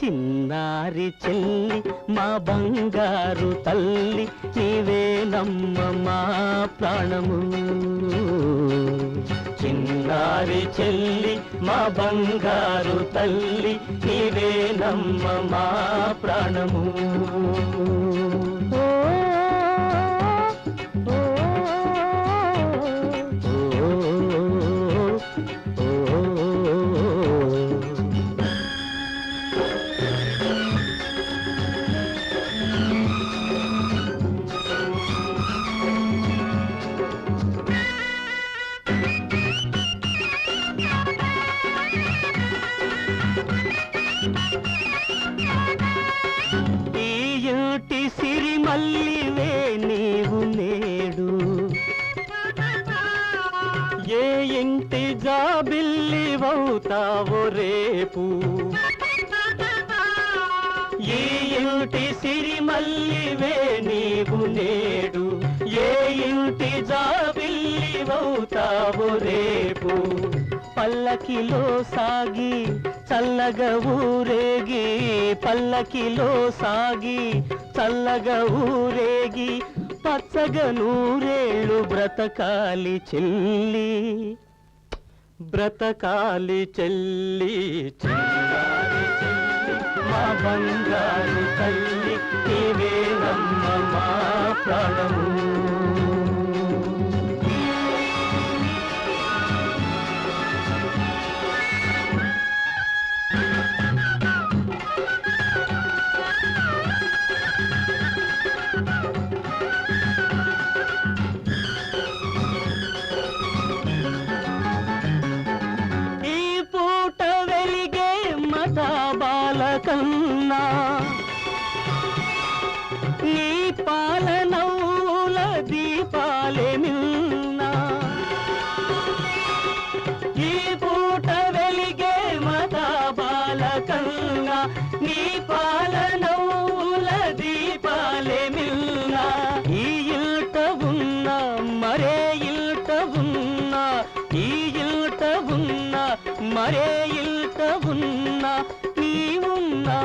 చిన్నారి చెల్లి మా బంగారు తల్లి నీవేనమ్మ మా ప్రాణము. చిన్నారి చెల్లి మా బంగారు తల్లి నీవేనమ్మ మా ప్రాణము. సిరిమల్లివే నీవు నేడు ఏ ఇంటి జాబిల్లివవుతావో రేపు. ఈ ఇంటి సిరిమల్లివే నీవు నేడు ఏ ఇంటి జాబిల్లివవుతావో రేపు. పల్లకిలో సాగి చల్లగా ఊరేగి పల్లకిలో సాగి చల్లగా ఊరేగి పచ్చగా నూరేళ్ళు బ్రతకాలి చెల్లి బ్రతకాలి చెల్లి. చిన్నారి చెల్లి మా బంగారు తల్లి నీవేనమ్మ మా ప్రాణము. కన్నా నీ పాలనౌల దీపాలే మిన్నా. ఈ పూట వెలిగే మతాబాల కన్నా నీ పాలనౌల దీపాలే మిన్నా. ఈ ఇల్ట ఉన్న మరే ఇల్ట ఉన్న ఈ ఇల్ట ఉన్న మరే ఇల్ట ఉన్న నీవున్నా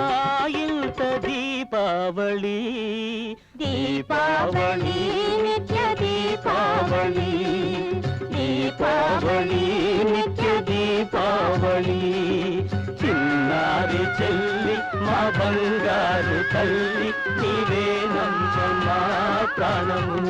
ఇంత దీపావళి దీపావళి నిత్య దీపావళి దీపావళి నిత్య దీపావళి. చిన్నారి చెల్లి మా బంగారు తల్లి నీవేనమ్మ మా ప్రాణము.